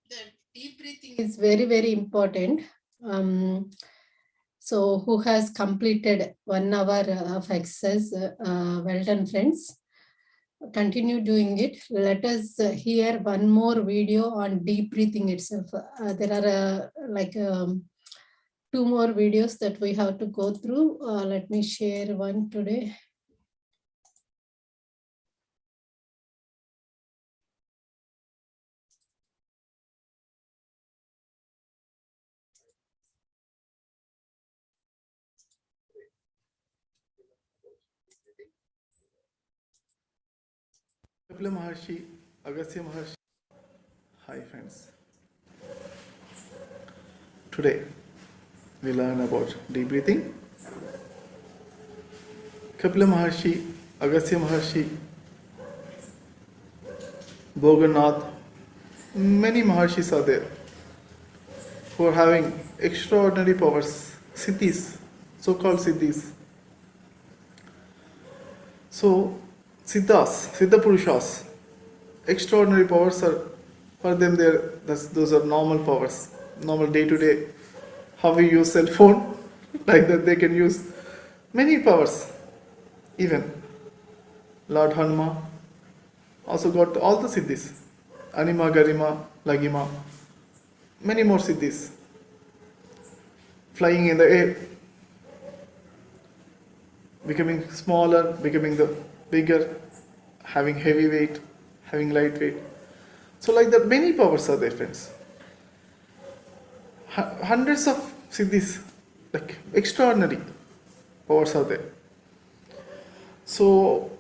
The deep breathing is very, very important. So who has completed 1 hour of exercise? Well done, friends. Continue doing it. Let us hear one more video on deep breathing itself. There are like 2 more videos that we have to go through. Let me share one today. Kapila Maharshi, Agastya Maharshi. Hi friends. Today we learn about deep breathing. Kapila Maharshi, Agastya Maharshi, Bhogarnath, many Maharshis are there who are having extraordinary powers, siddhis, so-called siddhis. So, siddhas, siddha purushas, extraordinary powers are for them. Those are normal powers, normal day-to-day. How we use cell phone, like that they can use many powers. Even Lord Hanuma also got all the siddhis, Anima, Garima, Lagima, many more siddhis. Flying in the air, becoming smaller, becoming the bigger, having heavy weight, having light weight. So like that, many powers are there, friends. Hundreds of siddhis, like extraordinary powers are there. So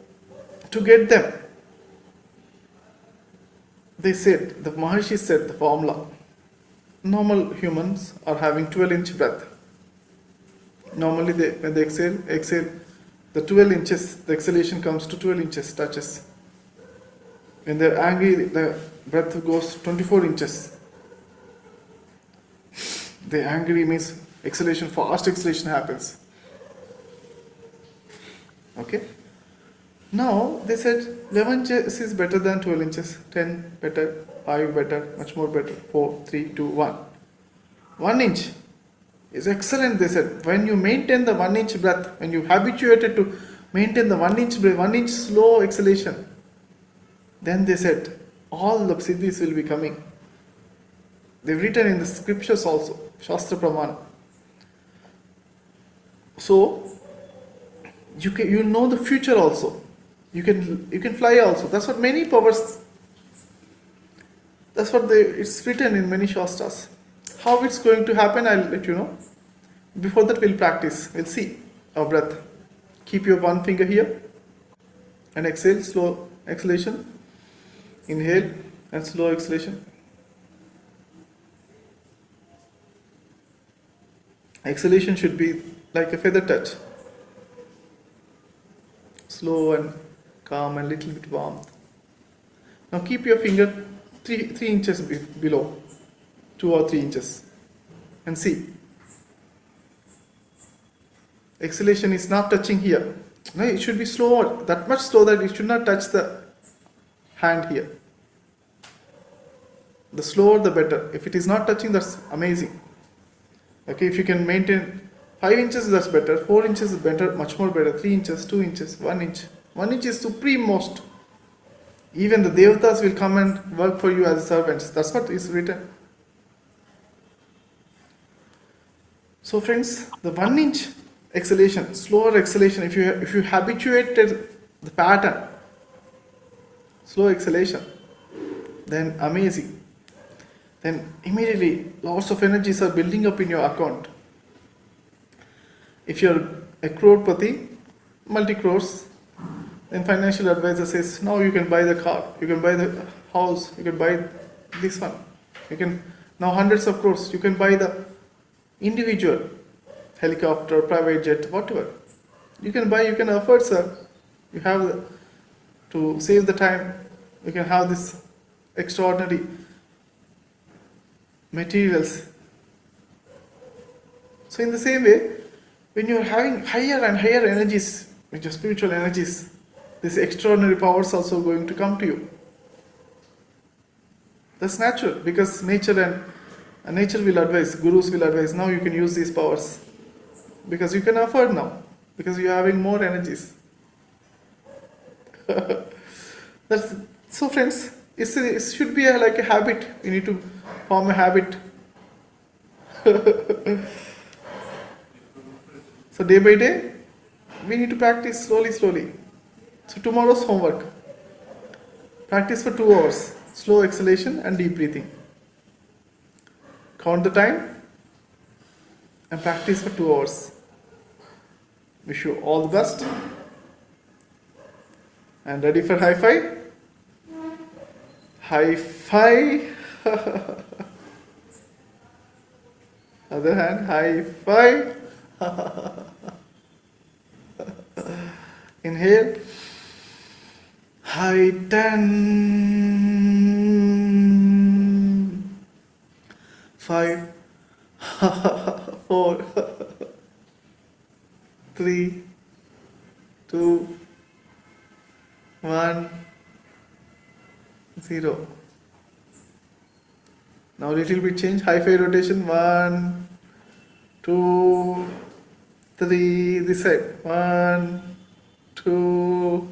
to get them, they said, the Maharshi said the formula. Normal humans are having 12-inch breath. Normally when they exhale, the 12 inches, the exhalation comes to 12 inches, touches. When they're angry, the breath goes 24 inches. The angry means exhalation, fast exhalation happens. Okay? Now they said 11 inches is better than 12 inches, 10 better, 5 better, much more better, 4, 3, 2, 1. 1 inch is excellent, they said. When you maintain the 1 inch breath, when you habituated to maintain the 1 inch breath, 1 inch slow exhalation, then they said all the siddhis will be coming. They've written in the scriptures also, Shastra Pramana. So you know the future also. You can fly also. That's what many powers. That's what it's written in many Shastras. How it's going to happen, I'll let you know. Before that, we'll practice. We'll see our breath. Keep your one finger here and exhale, slow exhalation. Inhale and slow exhalation. Exhalation should be like a feather touch. Slow and calm and little bit warmth. Now keep your finger 3 inches below, 2 or 3 inches, and see. Exhalation is not touching here. No, it should be slower, that much slow that it should not touch the hand here. The slower the better. If it is not touching, that's amazing. Okay, if you can maintain 5 inches, that's better. 4 inches is better, much more better. 3 inches, 2 inches, 1 inch. 1 inch is supreme most. Even the devatas will come and work for you as servants. That's what is written. So friends, the 1 inch exhalation, slower exhalation, if you habituated the pattern, slow exhalation, then amazing. Then immediately lots of energies are building up in your account. If you're a crorepati, multi-crores, then financial advisor says, now you can buy the car, you can buy the house, you can buy this one. You can, now hundreds of crores, you can buy the individual helicopter, private jet, whatever. You can buy, you can afford, sir. You have to save the time, you can have this extraordinary materials. So in the same way, when you are having higher and higher energies, with your spiritual energies, these extraordinary powers also going to come to you. That's natural, because nature will advise, gurus will advise. Now you can use these powers because you can afford now, because you're having more energies. That's so, friends. It should be like a habit. You need to form a habit. So day by day, we need to practice slowly, slowly. So tomorrow's homework: practice for 2 hours, slow exhalation and deep breathing. Count the time and practice for 2 hours. Wish you all the best. And ready for high five? High five. Other hand, high five. Inhale. High 10. 5. 4. 3. 2. 1. 0. Now little bit change. High five rotation. 1, 2, 3. This side. 1, 2,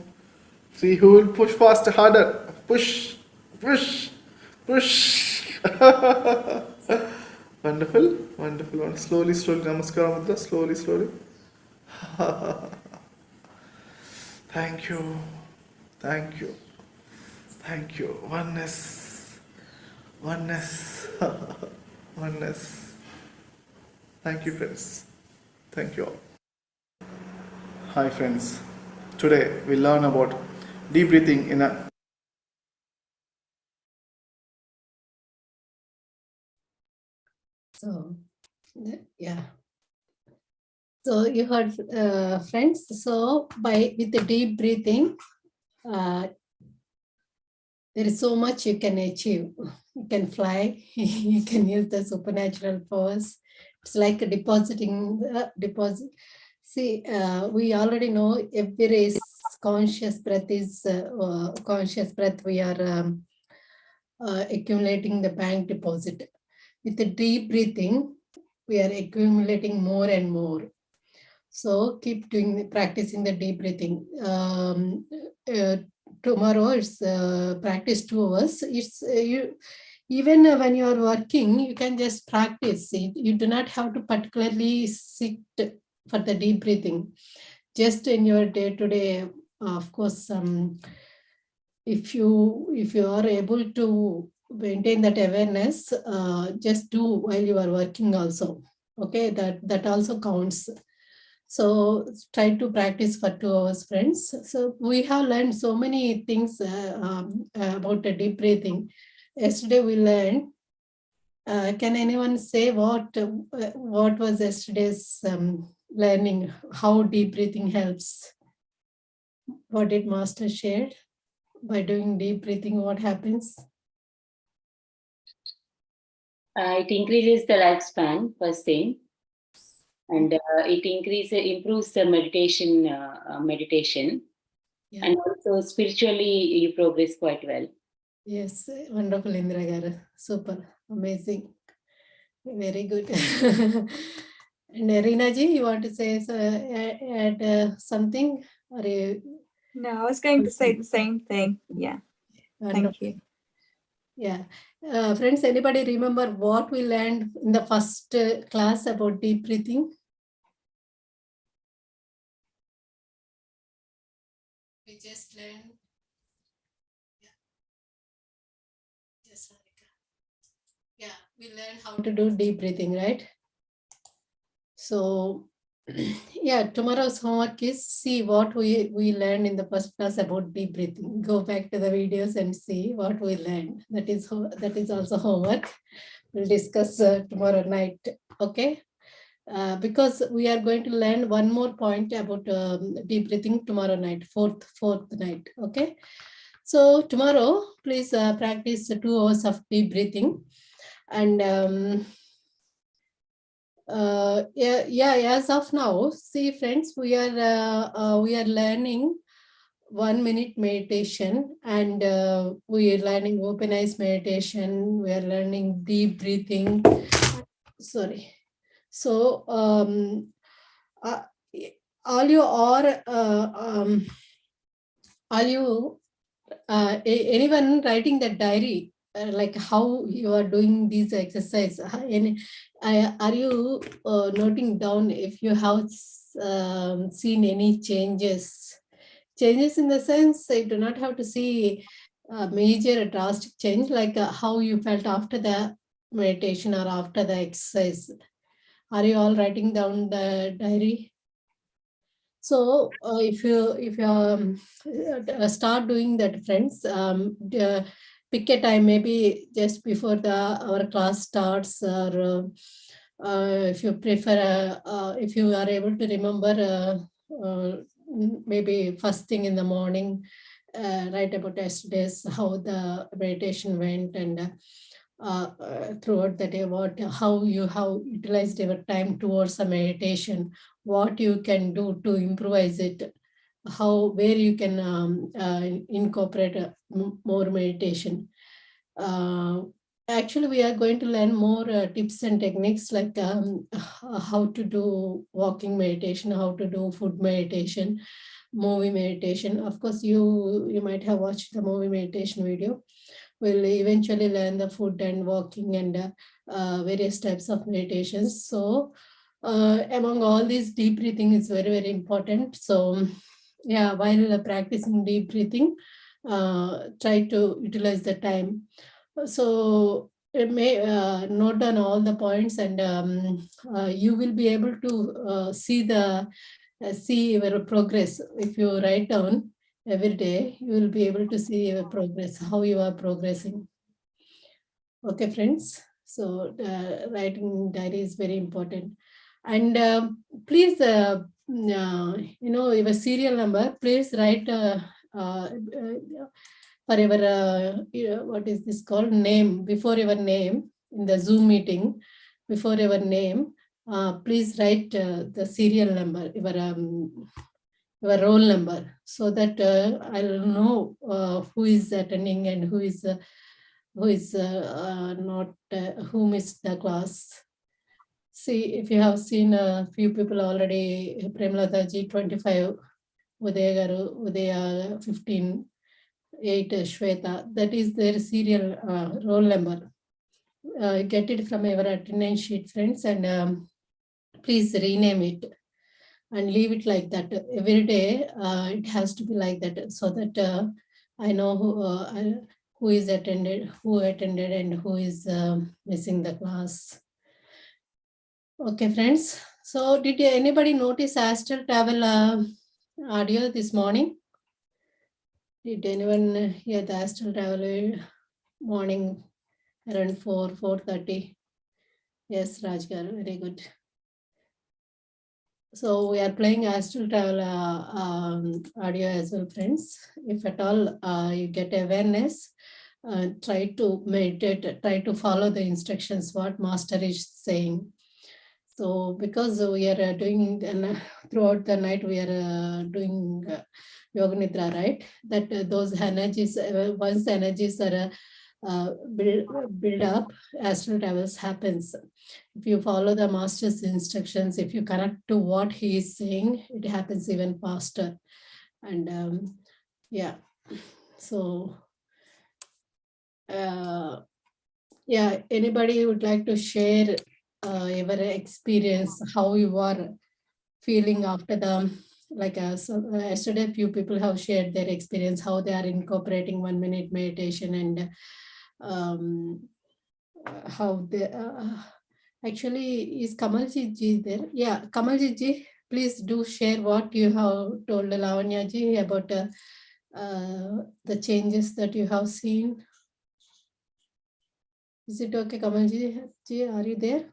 3. Who will push faster, harder? Push, push, push. Wonderful, wonderful one. Slowly, slowly. Namaskar mudra. Slowly, slowly. Thank you, thank you, thank you. Oneness, oneness, oneness. Thank you, friends. Thank you all. Hi, friends. Today we learn about deep breathing in a So, yeah. So you heard, friends. So with the deep breathing, there is so much you can achieve. You can fly. You can use the supernatural powers. It's like depositing the deposit. See, we already know every conscious breath is conscious breath. We are accumulating the bank deposit. With the deep breathing, we are accumulating more and more. So keep practicing the deep breathing. Tomorrow it's practice 2 hours. It's you. Even when you are working, you can just practice it. You do not have to particularly sit for the deep breathing. Just in your day-to-day, of course, if you are able to maintain that awareness, just do while you are working also. Okay, that also counts. So try to practice for 2 hours, friends. So we have learned so many things about the deep breathing. Yesterday we learned. Can anyone say what was yesterday's learning? How deep breathing helps? What did Master share? By doing deep breathing, what happens? It increases the lifespan, first thing, and it improves the meditation, Yeah. and also spiritually you progress quite well. Yes, wonderful, Indra garu. Super, amazing, very good. And Reena ji, you want to say add something? Or No, I was going to say the same thing. Yeah. wonderful. Thank you. Yeah. Friends, anybody remember what we learned in the first class about deep breathing? We just learned. Yes, Sarika. Yeah, we learned how to do deep breathing, right? So, yeah, tomorrow's homework is see what we learned in the first class about deep breathing. Go back to the videos and see what we learned. That is also homework. We'll discuss tomorrow night. Okay. Because we are going to learn one more point about deep breathing tomorrow night, fourth night. Okay. So tomorrow, please practice 2 hours of deep breathing. And as of now, see, friends, we are learning 1 minute meditation, and we are learning open eyes meditation. We are learning deep breathing. Sorry. So uh, all you anyone writing that diary, like how you are doing these exercise, and are you noting down if you have seen any changes in the sense you do not have to see a major drastic change, like how you felt after the meditation or after the exercise? Are you all writing down the diary? So if you start doing that, friends, pick a time, maybe just before our class starts, or if you prefer, if you are able to remember, maybe first thing in the morning, write about yesterday's, how the meditation went, and throughout the day, how you have utilized your time towards a meditation, what you can do to improvise it, where you can incorporate more meditation. Actually, we are going to learn more tips and techniques, like how to do walking meditation, how to do food meditation, movie meditation. Of course, you might have watched the movie meditation video. We'll eventually learn the food and walking and various types of meditations. So among all these, deep breathing is very, very important. So yeah, while practicing deep breathing, try to utilize the time. So it may note down all the points, and you will be able to see your progress. If you write down every day, you will be able to see your progress, how you are progressing. Okay, friends. So writing diary is very important. And please, your serial number, please write for your, what is this called, name, before your name in the Zoom meeting, before your name, please write the serial number, your roll number, so that I'll know who is attending and who is not, who missed the class. See, if you have seen a few people already, Premlata ji 25, Udaya Garu, Udaya 15, 8 Shweta, that is their serial roll number. Get it from our attendance sheet, friends, and please rename it and leave it like that. Every day it has to be like that, so that I know who attended and who is missing the class. Okay, friends. So did anybody notice astral travel audio this morning? Did anyone hear the astral travel morning around 4:30? Yes, Rajgar, very good. So we are playing astral travel audio as well, friends. If at all you get awareness, try to meditate, try to follow the instructions, what master is saying. So because we are doing, and throughout the night we are doing yoga nidra, right? That those energies, once the energies are build up, astral travels happens. If you follow the master's instructions, if you connect to what he is saying, it happens even faster. And yeah, so yeah, anybody would like to share your experience, how you are feeling after the, like yesterday few people have shared their experience, how they are incorporating 1 minute meditation, and how they actually, is Kamalji ji there? Yeah, Kamalji ji, please do share what you have told Lavanya ji about the changes that you have seen. Is it okay, Kamalji ji, are you there?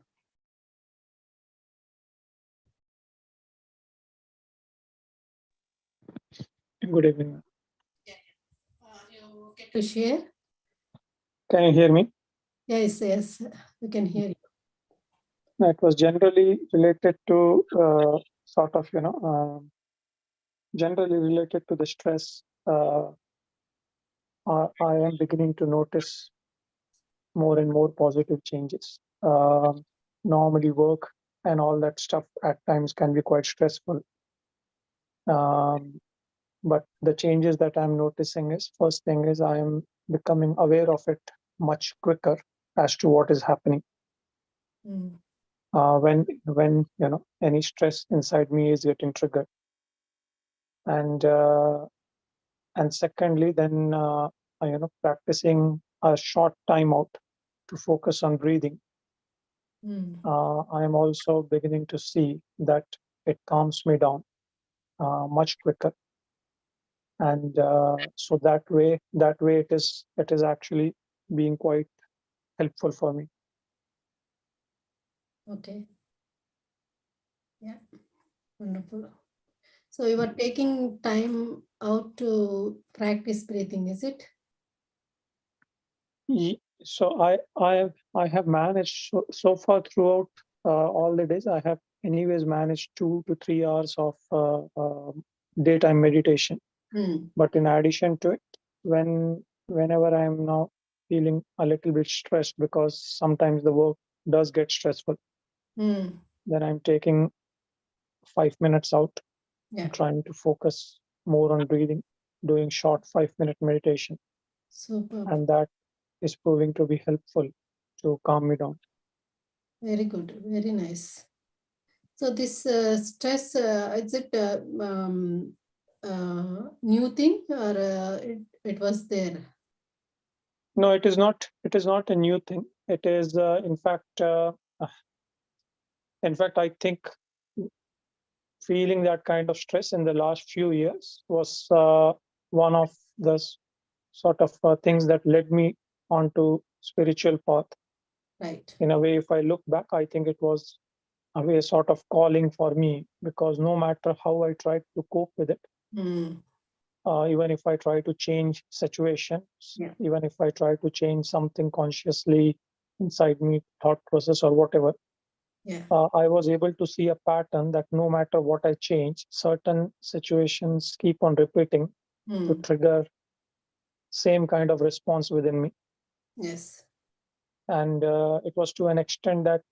Good evening. Are you okay to share? Can you hear me? Yes, yes, we can hear you. It was generally related to generally related to the stress uh, I am beginning to notice more and more positive changes. Normally, work and all that stuff at times can be quite stressful. But the changes that I'm noticing is, first thing is I am becoming aware of it much quicker as to what is happening. Mm. When any stress inside me is getting triggered, and secondly, then practicing a short time out to focus on breathing. Mm. I am also beginning to see that it calms me down much quicker, and so that way it is actually being quite helpful for me. Okay. Yeah. Wonderful. So you are taking time out to practice breathing, is it? So I have managed so far throughout all the days. I have anyways managed 2 to 3 hours of daytime meditation. Mm. But in addition to it, whenever I am now feeling a little bit stressed, because sometimes the work does get stressful, Mm. then I'm taking 5 minutes out Yeah. and trying to focus more on breathing, doing short 5-minute meditation, Super. and that is proving to be helpful to calm me down. Very good. Very nice. So this stress, is it new thing or it was there? No, it is not. It is not a new thing. It is, in fact, I think feeling that kind of stress in the last few years was one of the sort of things that led me onto spiritual path. Right. In a way, if I look back, I think it was a way sort of calling for me, because no matter how I tried to cope with it, Mm. even if I try to change situations, Yeah. even if I try to change something consciously inside me, thought process or whatever, Yeah. I was able to see a pattern that no matter what I change, certain situations keep on repeating to Mm. trigger same kind of response within me. Yes. And it was to an extent that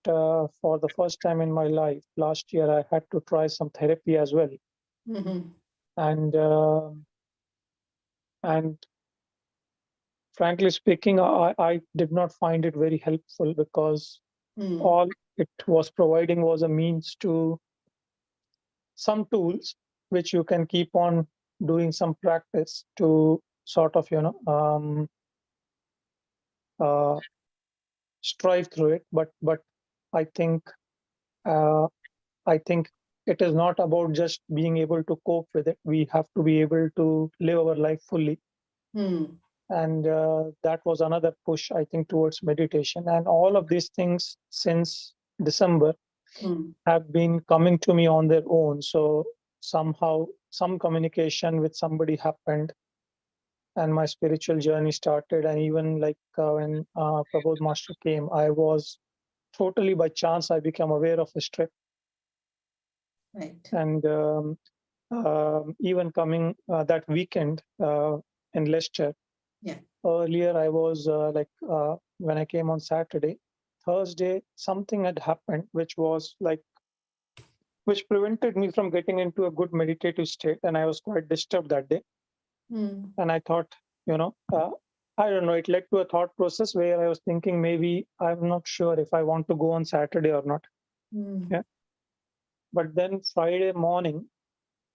for the first time in my life, last year, I had to try some therapy as well. Mm-hmm. And frankly speaking, I did not find it very helpful, because Mm. all it was providing was a means to some tools which you can keep on doing some practice to sort of uh, strive through it. But I think uh, I think it is not about just being able to cope with it. We have to be able to live our life fully. Mm. And that was another push, I think, towards meditation. And all of these things since December Mm. have been coming to me on their own. So somehow some communication with somebody happened, and my spiritual journey started. And even like when Prabodh Master came, I was totally by chance, I became aware of his trip. Right. And even coming that weekend in Leicester. Yeah. Earlier, I was when I came on Saturday, Thursday, something had happened which prevented me from getting into a good meditative state, and I was quite disturbed that day. Mm. And I thought, I don't know, it led to a thought process where I was thinking maybe I'm not sure if I want to go on Saturday or not. Mm. Yeah. But then Friday morning,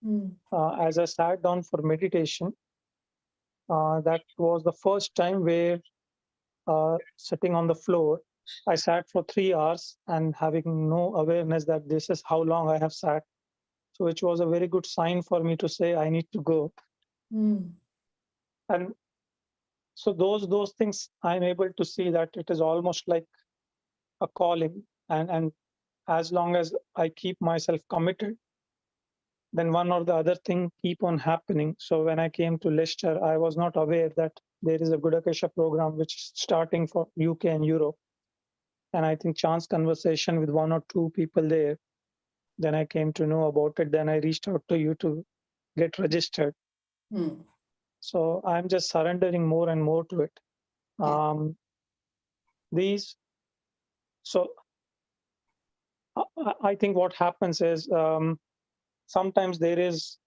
Mm. as I sat down for meditation, that was the first time where sitting on the floor, I sat for 3 hours and having no awareness that this is how long I have sat. So, which was a very good sign for me to say I need to go. Mm. And so those things, I'm able to see that it is almost like a calling. And as long as I keep myself committed, then one or the other thing keep on happening. So when I came to Leicester, I was not aware that there is a Gudakesha program which is starting for UK and Europe. And I think chance conversation with one or two people there, then I came to know about it. Then I reached out to you to get registered. Mm. So I'm just surrendering more and more to it. Yeah. These, so I think what happens is sometimes there is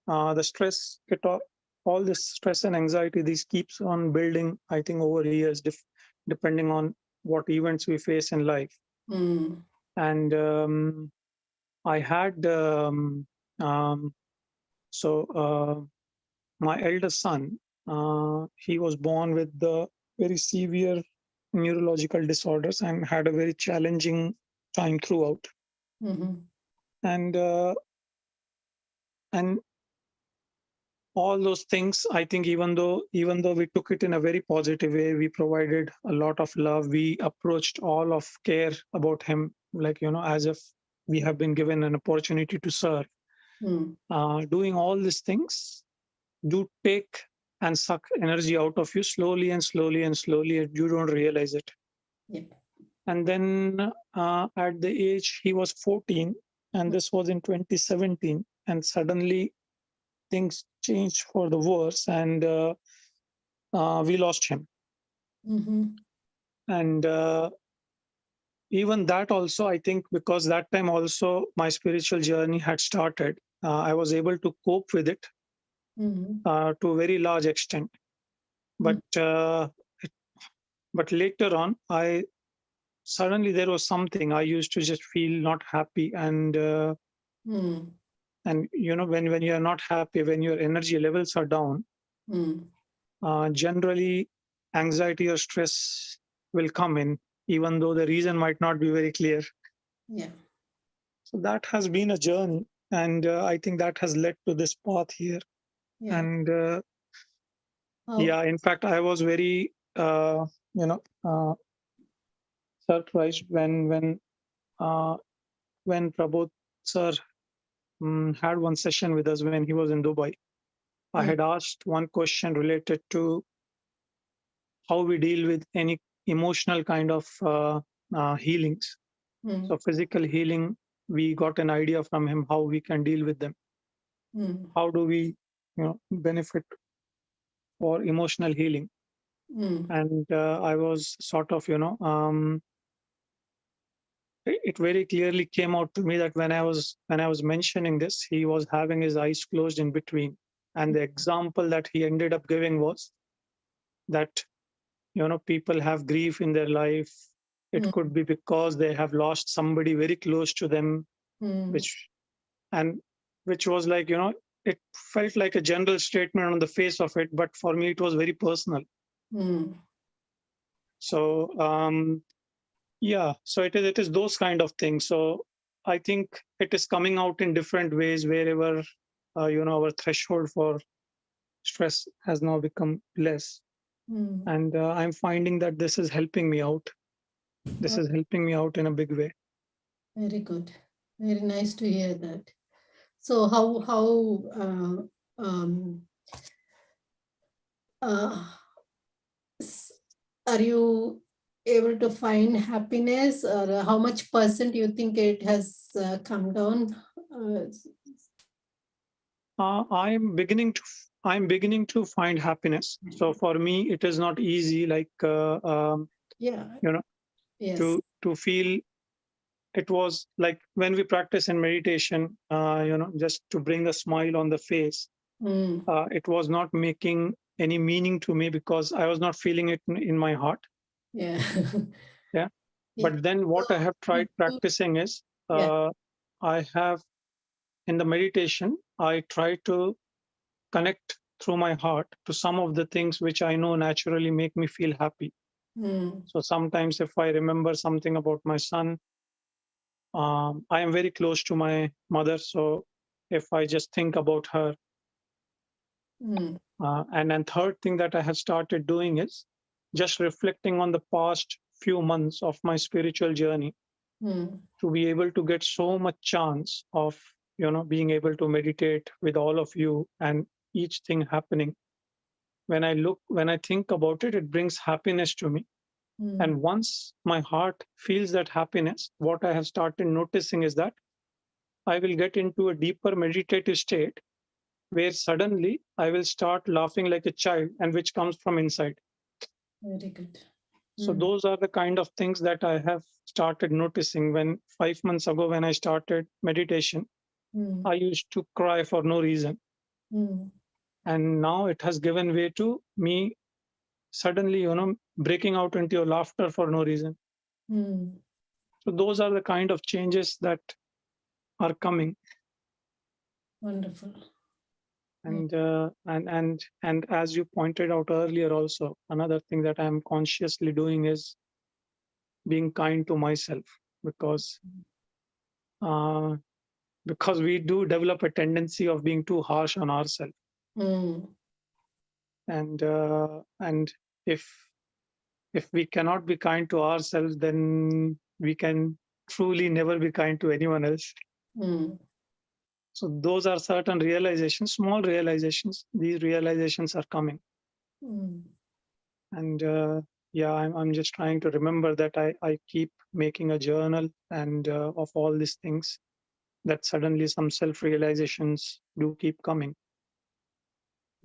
the stress, all this stress and anxiety, this keeps on building, I think, over years, depending on what events we face in life. Mm. And I had, my eldest son, he was born with the very severe neurological disorders and had a very challenging time throughout. Mm-hmm. And all those things, I think, even though we took it in a very positive way, we provided a lot of love, we approached all of care about him, like, as if we have been given an opportunity to serve. Mm. Doing all these things do take and suck energy out of you slowly and slowly and slowly, and you don't realize it. Yeah. And then at the age he was 14, and this was in 2017, and suddenly things changed for the worse, and we lost him. Mm-hmm. And even that also, I think, because that time also my spiritual journey had started, I was able to cope with it Mm-hmm. to a very large extent. But but later on, I suddenly there was something I used to just feel not happy, and Mm. when you are not happy, when your energy levels are down, Mm. generally anxiety or stress will come in, even though the reason might not be very clear. Yeah. So that has been a journey, and I think that has led to this path here. Yeah. And Oh. yeah, in fact, I was very surprised uh, when Prabodh sir had one session with us when he was in Dubai. I had asked one question related to how we deal with any emotional kind of healings. Mm. So physical healing, we got an idea from him how we can deal with them. Mm. How do we benefit for emotional healing? Mm. And I was sort of, it very clearly came out to me that when I was mentioning this, he was having his eyes closed in between. And the example that he ended up giving was that, people have grief in their life. It Mm. could be because they have lost somebody very close to them, Mm. which was like, it felt like a general statement on the face of it, but for me, it was very personal. Mm. So, yeah, so it is those kind of things. So I think it is coming out in different ways wherever, our threshold for stress has now become less. Mm. And I'm finding that this is helping me out. This Oh, is helping me out in a big way. very good. Very nice to hear that. So how uh, s- are you able to find happiness, or how much percent you think it has come down? Uh, I'm beginning to find happiness. So for me, it is not easy, like yeah. you know, Yes. to feel. It was like when we practice in meditation, just to bring a smile on the face. Mm. It was not making any meaning to me because I was not feeling it in my heart. Yeah. Yeah. Yeah. But then what I have tried practicing is, Yeah. I have in the meditation, I try to connect through my heart to some of the things which I know naturally make me feel happy. Mm. So sometimes if I remember something about my son, I am very close to my mother. So if I just think about her, Mm. and then third thing that I have started doing is just reflecting on the past few months of my spiritual journey Mm. to be able to get so much chance of being able to meditate with all of you and each thing happening. When I think about it, it brings happiness to me. Mm. And once my heart feels that happiness, what I have started noticing is that I will get into a deeper meditative state, where suddenly I will start laughing like a child, and which comes from inside. Very good. So those are the kind of things that I have started noticing. When 5 months ago, when I started meditation, Mm. I used to cry for no reason. Mm. And now it has given way to me suddenly, breaking out into laughter for no reason. Mm. So those are the kind of changes that are coming. Wonderful. And as you pointed out earlier also, another thing that I'm consciously doing is being kind to myself, because we do develop a tendency of being too harsh on ourselves. Mm. And if we cannot be kind to ourselves, then we can truly never be kind to anyone else. Mm. So those are certain realizations, small realizations. These realizations are coming. Mm. And yeah, I'm just trying to remember that I keep making a journal and of all these things, that suddenly some self-realizations do keep coming.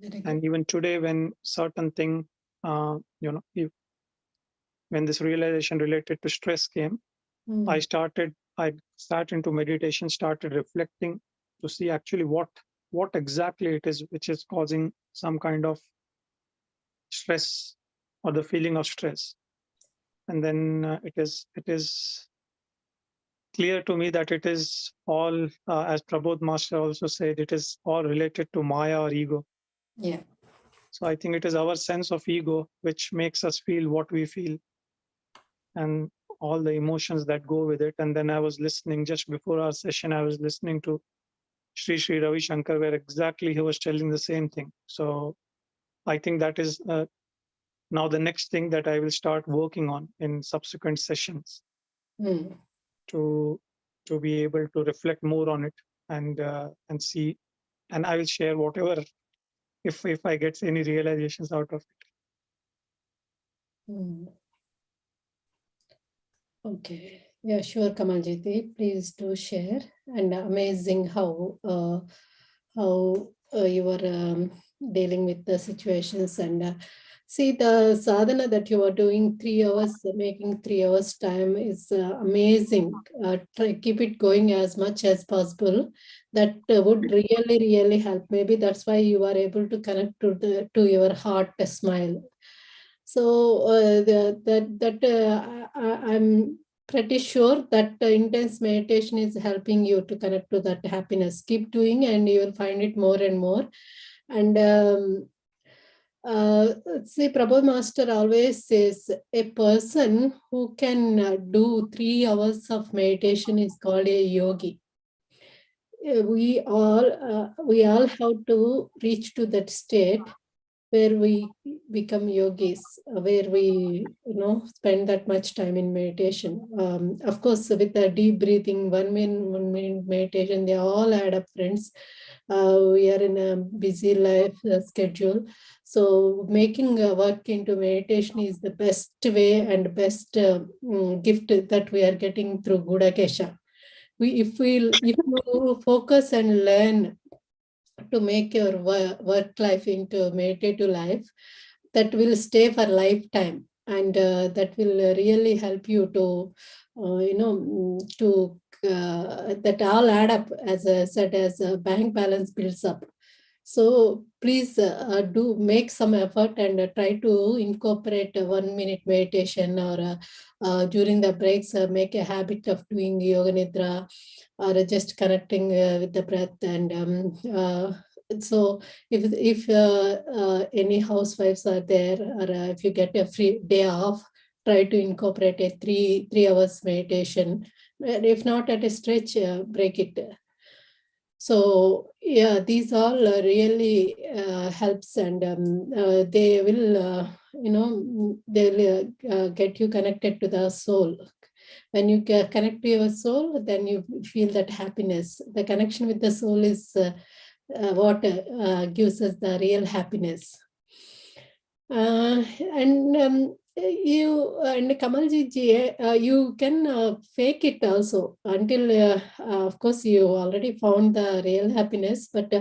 Very good. And even today, when certain thing, when this realization related to stress came, Mm. I sat into meditation, started reflecting to see actually what exactly it is which is causing some kind of stress or the feeling of stress. And then it is clear to me that it is all, as Prabodh Master also said, it is all related to Maya or ego. Yeah. So I think it is our sense of ego which makes us feel what we feel, and all the emotions that go with it. And then I was listening just before our session, I was listening to Sri Ravi Shankar, where exactly he was telling the same thing. So I think that is now the next thing that I will start working on in subsequent sessions, Mm. to be able to reflect more on it and see, and I will share whatever, if I get any realizations out of it. Mm. Okay. Yeah, sure, Kamaljiti. Please do share. And amazing how you are dealing with the situations. And see, the sadhana that you are doing 3 hours, making 3 hours time is amazing. Keep it going as much as possible. That would really, really help. Maybe that's why you are able to connect to your heart smile. So I'm pretty sure that intense meditation is helping you to connect to that happiness. Keep doing, and you will find it more and more. And see, Prabhu Master always says a person who can do 3 hours of meditation is called a yogi. We all have to reach to that state where we become yogis, where we spend that much time in meditation. Of course, with the deep breathing, 1 minute meditation, they all add up, friends. We are in a busy life schedule, so making work into meditation is the best way and best gift that we are getting through Gudakesha. If you focus and learn to make your work life into meditative life, that will stay for lifetime, and that will really help you to that all add up, as I said, as a bank balance builds up. So please do make some effort and try to incorporate a 1 minute meditation, or during the breaks make a habit of doing yoga nidra, or just connecting with the breath. And so if any housewives are there, or if you get a free day off, try to incorporate a three hours meditation. If not at a stretch, break it. So yeah, these all really helps, and they will they'll get you connected to the soul. When you connect to your soul, then you feel that happiness. The connection with the soul is what gives us the real happiness. And you and Kamalji, you can fake it also until, of course, you already found the real happiness. But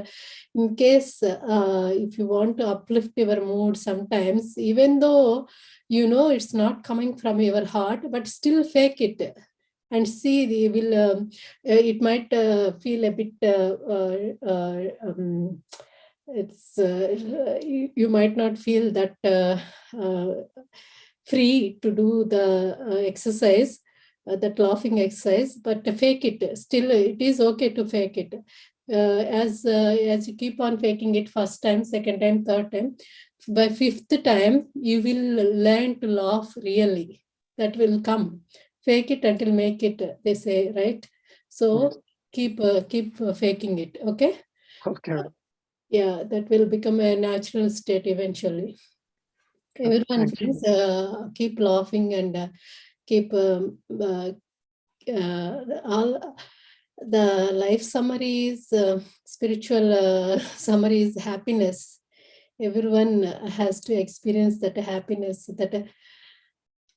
in case if you want to uplift your mood, sometimes even though you know it's not coming from your heart, but still fake it and see. They will. It might feel a bit. It's you might not feel that free to do the exercise, that laughing exercise, but fake it. Still, it is okay to fake it. As you keep on faking it, first time, second time, third time, by fifth time, you will learn to laugh really. That will come. Fake it until make it, they say, right? So keep faking it, okay? Okay. Yeah, that will become a natural state eventually. Everyone, Thank you. please keep laughing and keep all the life summaries, spiritual summaries, happiness. Everyone has to experience that happiness. That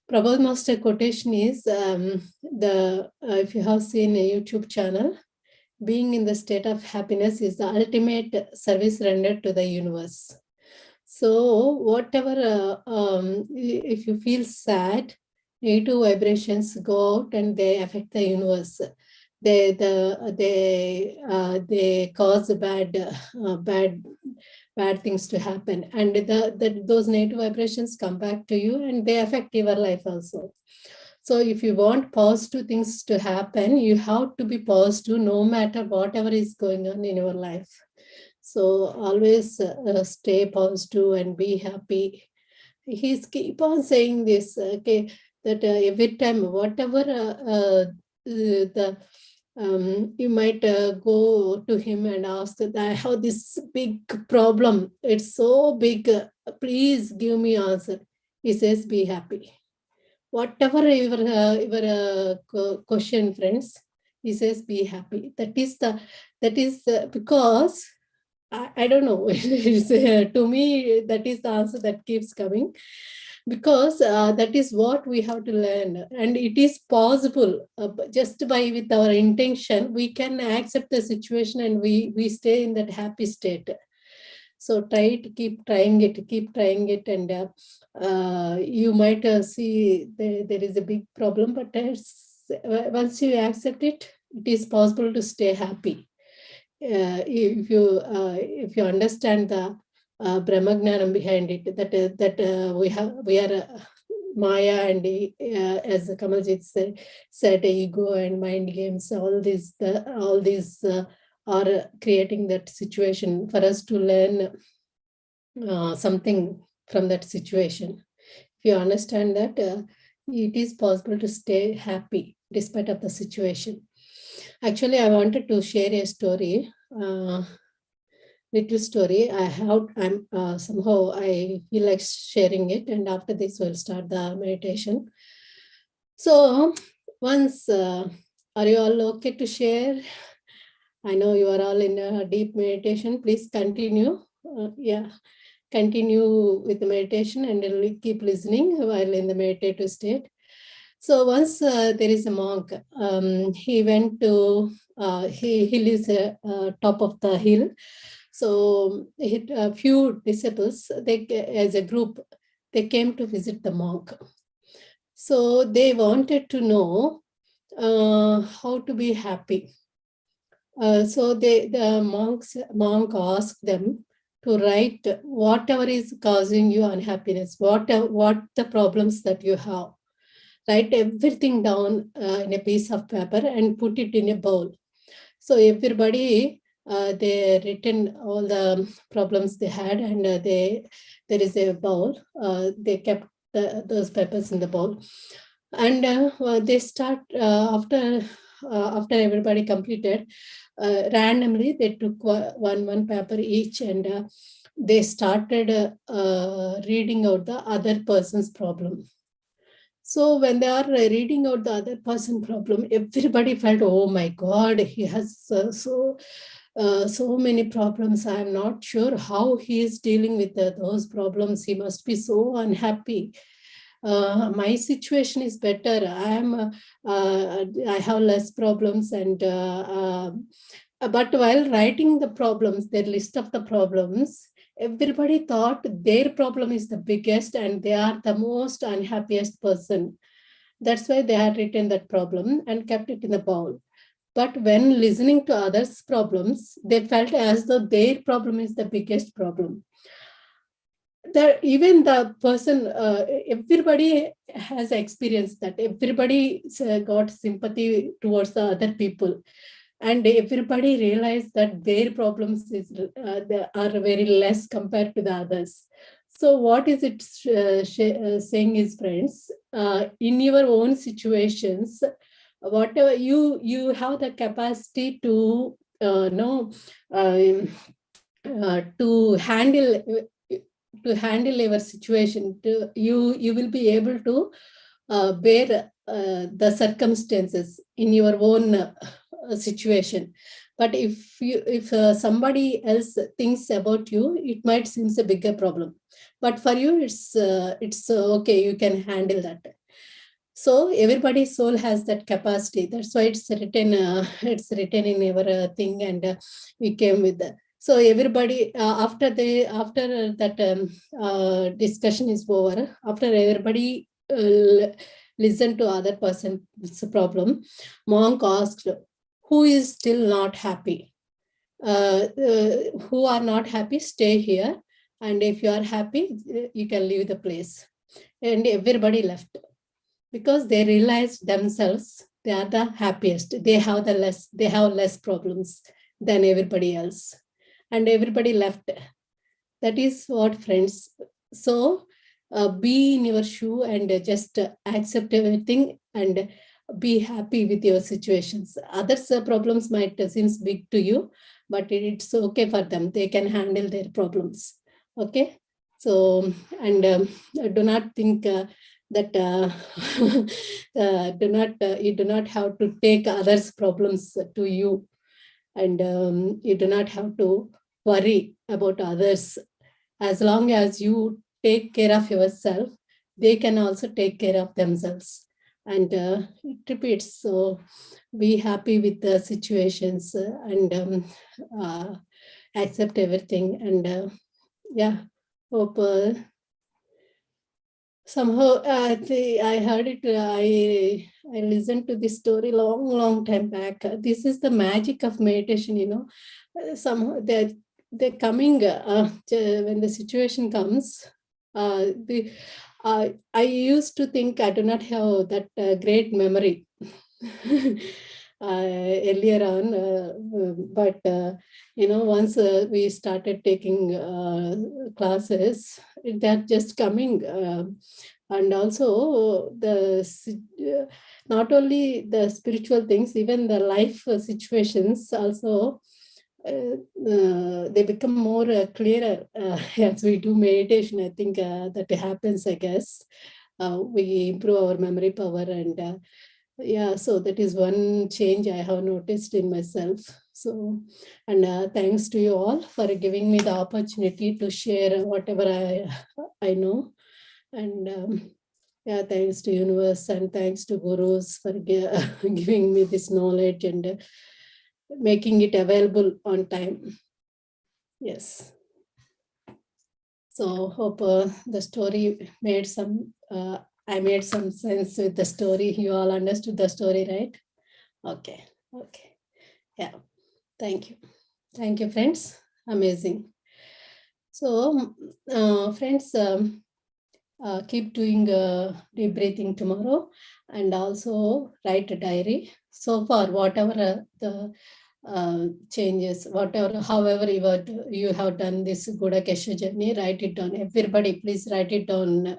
Prabhupada Master quotation is if you have seen a YouTube channel, being in the state of happiness is the ultimate service rendered to the universe. So whatever, if you feel sad, negative vibrations go out and they affect the universe. They cause bad things to happen, and those negative vibrations come back to you and they affect your life also. So if you want positive things to happen, you have to be positive no matter whatever is going on in your life. So always stay positive and be happy. He's keep on saying this, okay, that every time, whatever you might go to him and ask that I have this big problem. It's so big. Please give me answer. He says, be happy. Whatever your question, friends, he says, be happy. That is because I don't know. To me, that is the answer that keeps coming, because that is what we have to learn, and it is possible just by with our intention we can accept the situation and we stay in that happy state. So try to keep trying it, and you might see there is a big problem, but once you accept it, it is possible to stay happy. If you understand the Brahmagnanam behind it, that we are Maya, and as Kamalji said, ego and mind games, all these are creating that situation for us to learn something from that situation. If you understand that, it is possible to stay happy despite of the situation. Actually, I wanted to share a story, little story. I'm somehow I feel like sharing it, and after this we'll start the meditation. So once, are you all okay to share? I know you are all in a deep meditation. Please continue. Continue with the meditation and keep listening while in the meditative state. So once there is a monk. He went to he lives top of the hill. So a few disciples, as a group, they came to visit the monk. So they wanted to know how to be happy. So the monk asked them to write whatever is causing you unhappiness, what the problems that you have. Write everything down in a piece of paper and put it in a bowl. So everybody, they written all the problems they had, and there is a bowl. They kept those papers in the bowl, and they start after everybody completed. Randomly, they took one paper each, and they started reading out the other person's problem. So when they are reading out the other person's problem, everybody felt, oh my God, he has so many problems. I am not sure how he is dealing with those problems. He must be so unhappy. my situation is better. I have less problems, and but while writing the problems, their list of the problems, everybody thought their problem is the biggest and they are the most unhappiest person. That's why they had written that problem and kept it in the bowl. But when listening to others' problems, they felt as though their problem is the biggest problem. Even the person, everybody has experienced that. Everybody got sympathy towards the other people. And everybody realized that their problems are very less compared to the others. So what is it saying is, friends, in your own situations, whatever you have the capacity to know to handle your situation. You will be able to bear the circumstances in your own situation. But if somebody else thinks about you, it might seem a bigger problem. But for you, it's okay. You can handle that. So everybody's soul has that capacity. That's why it's written. It's written in our thing, and we came with that. So everybody, after that discussion is over, after everybody listen to other person's problem, monk asked, who is still not happy? Who are not happy, stay here. And if you are happy, you can leave the place. And everybody left because they realized themselves they are the happiest. They have less problems than everybody else. And everybody left. That is what, friends. So be in your shoe and just accept everything and be happy with your situations. Others' problems might seem big to you, but it's okay for them. They can handle their problems. Okay. So, and do not think that you do not have to take others' problems to you, and you do not have to worry about others. As long as you take care of yourself, they can also take care of themselves. And it repeats. So be happy with the situations and accept everything. And yeah, hope somehow I heard it. I listened to this story long time back. This is the magic of meditation. Somehow they're coming when the situation comes. I used to think I do not have that great memory earlier on, but once we started taking classes, they're just coming. And also not only the spiritual things, even the life situations also, they become more clearer as we do meditation. I think that happens, I guess. We improve our memory power, and yeah, so that is one change I have noticed in myself. So, and thanks to you all for giving me the opportunity to share whatever I know. And yeah, thanks to universe and thanks to gurus for giving me this knowledge and making it available on time. Yes. So hope the story made I made some sense with the story. You all understood the story, right? Okay. Yeah. Thank you. Thank you, friends. Amazing. So, friends, keep doing deep breathing tomorrow, and also write a diary. So far, whatever the changes, however you have done this Gudakesha journey, write it down. Everybody, please write it down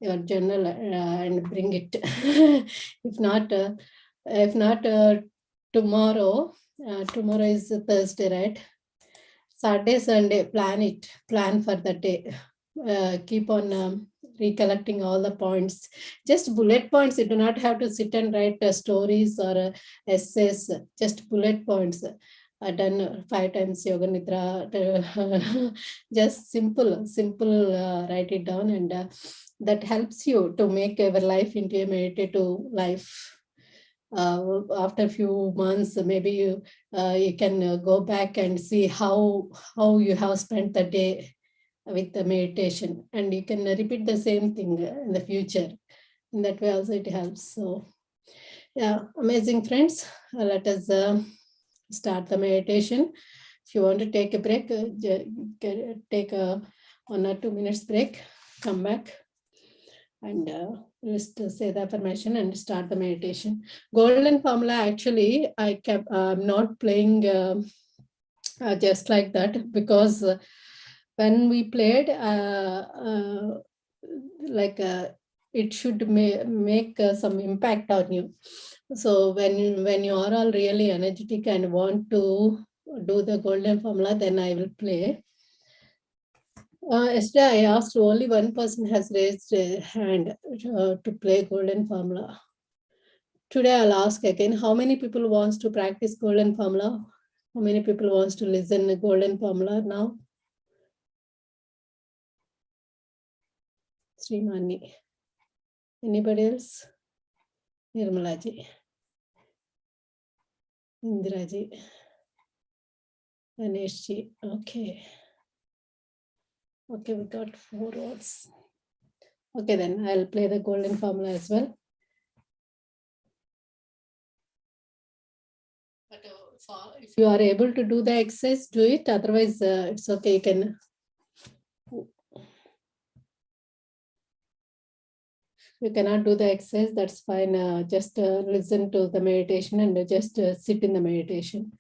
your journal and bring it. If not tomorrow. Tomorrow is Thursday, right? Saturday, Sunday, plan for the day. Keep on recollecting all the points. Just bullet points. You do not have to sit and write stories or essays. Just bullet points. I've done 5 times yoga nidra. Just simple, write it down, and that helps you to make your life into a meditative life. After a few months, maybe you can go back and see how you have spent the day with the meditation, and you can repeat the same thing in the future. In that way also it helps. So yeah, amazing friends. Let us start the meditation. If you want to take a break, take a 1 or 2 minutes break, come back and just say the affirmation and start the meditation. Golden formula, actually, I kept not playing just like that, because when we played, it should make some impact on you. So when you are all really energetic and want to do the golden formula, then I will play. Yesterday I asked, only one person has raised a hand to play golden formula. Today I'll ask again, how many people wants to practice golden formula? How many people wants to listen to golden formula now? Srimani. Anybody else? Nirmalaji. Indiraji. Ganeshji. Okay. Okay, we got 4 words. Okay, then I'll play the golden formula as well. But if you are able to do the exercise, do it. Otherwise, it's okay. You can. You cannot do the exercise, that's fine. Just listen to the meditation and just sit in the meditation.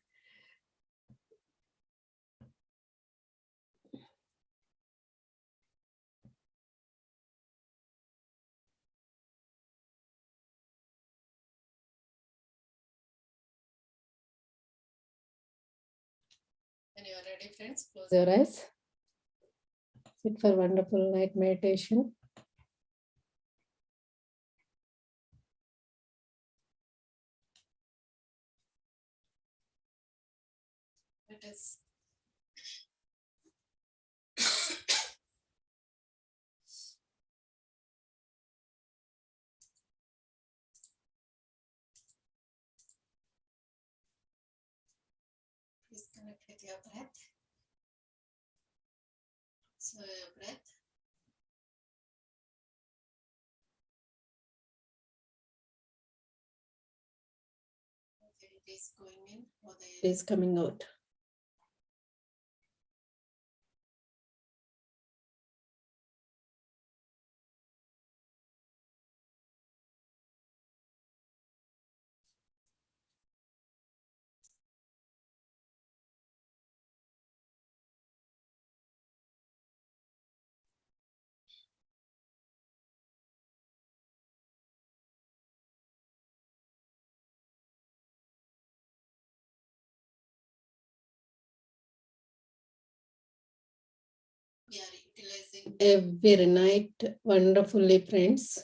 When you are ready, friends, close your eyes. Sit for wonderful night meditation. Let us please connect with your breath. So your breath. Okay, it is going in or the air is coming out. We are utilizing every night wonderfully, friends.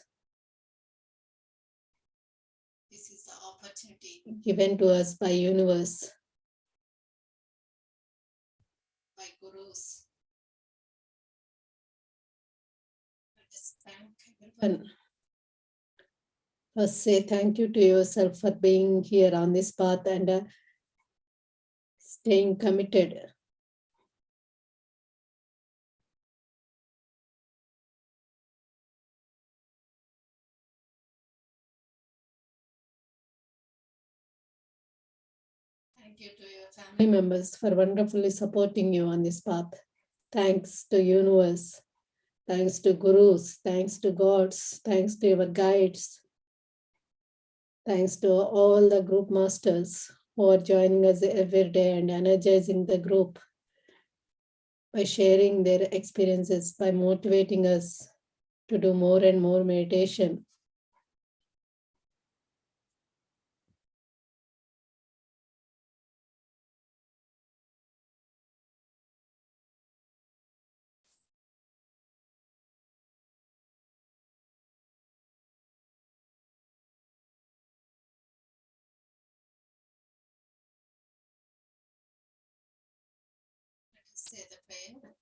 This is the opportunity given to us by universe, by gurus. Let us thank everyone. First, say thank you to yourself for being here on this path and staying committed. Thank you to your family members for wonderfully supporting you on this path. Thanks to universe. Thanks to gurus. Thanks to gods. Thanks to your guides. Thanks to all the group masters who are joining us every day and energizing the group by sharing their experiences, by motivating us to do more and more meditation. Say the prayer.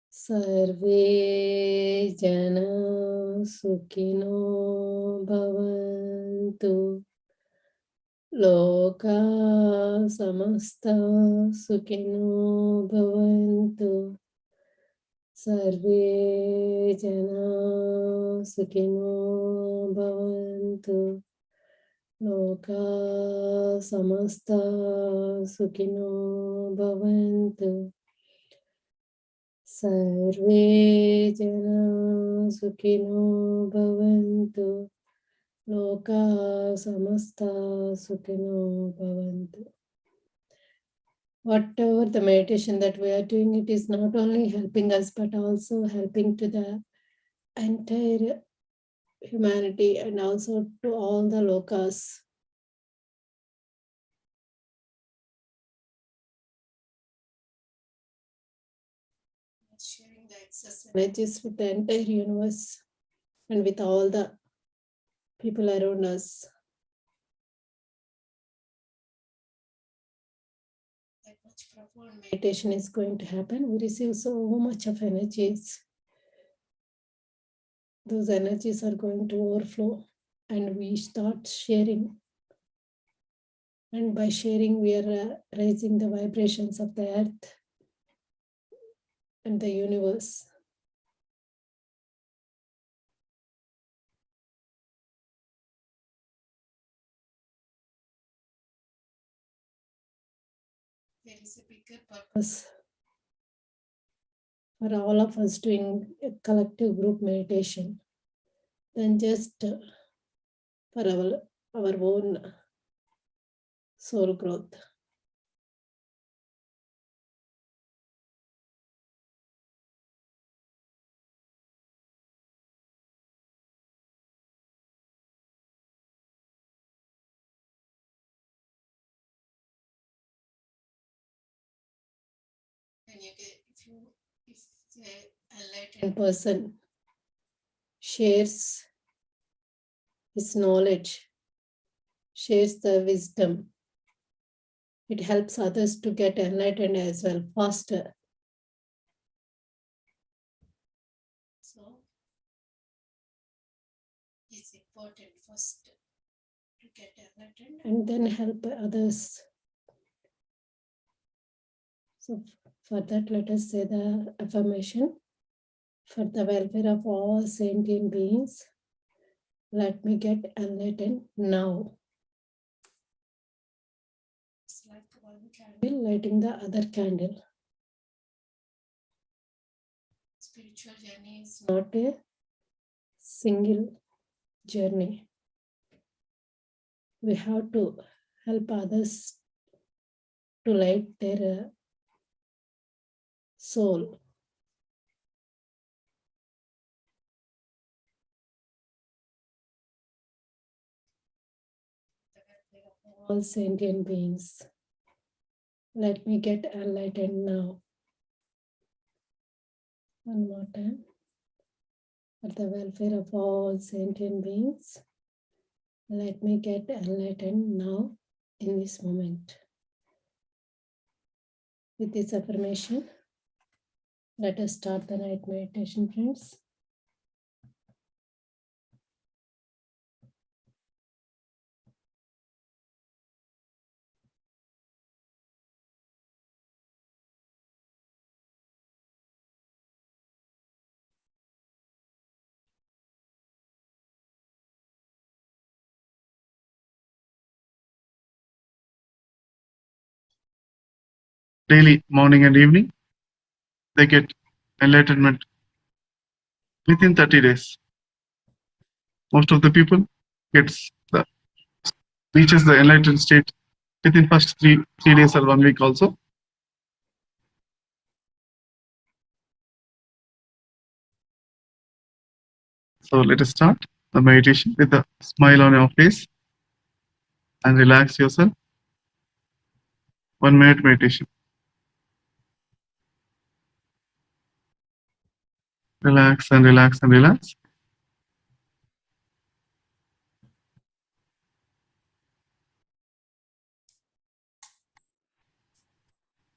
Sarve jana sukhino bhavantu. Loka samasta sukhino bhavantu. Sarve jana sukhino bhavantu. Loka samasta sukhino bhavantu. Sarve jana sukhino bhavantu. Loka samasta sukhino bhavantu. Whatever the meditation that we are doing, it is not only helping us, but also helping to the entire humanity and also to all the lokas. Sharing the excess energies with the entire universe and with all the people around us. That much profound meditation is going to happen. We receive so much of energies. Those energies are going to overflow and we start sharing. And by sharing, we are raising the vibrations of the earth and the universe. There is a bigger purpose for all of us doing a collective group meditation than just for our own soul growth. And if an enlightened person shares his knowledge, shares the wisdom, it helps others to get enlightened as well, faster. So, it's important first to get enlightened and then help others. So, for that, let us say the affirmation. For the welfare of all sentient beings, let me get enlightened now. It's like one candle lighting the other candle. Spiritual journey is not a single journey. We have to help others to light their soul. All sentient beings, let me get enlightened now. One more time. For the welfare of all sentient beings, let me get enlightened now in this moment. With this affirmation, let us start the night meditation, friends. Daily, morning and evening, they get enlightenment within 30 days. Most of the people reaches the enlightened state within first three days or 1 week also. So let us start the meditation with a smile on your face and relax yourself. 1 minute meditation. Relax and relax and relax.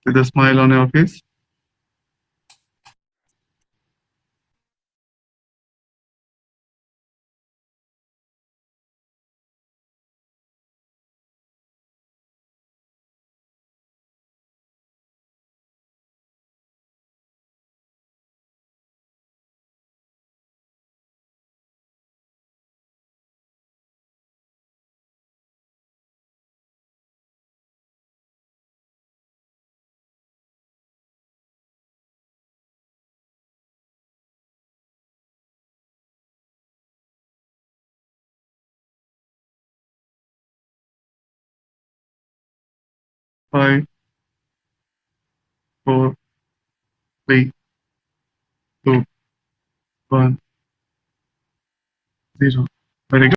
with a smile on your face. Five, four, three, two, one, zero. Very good.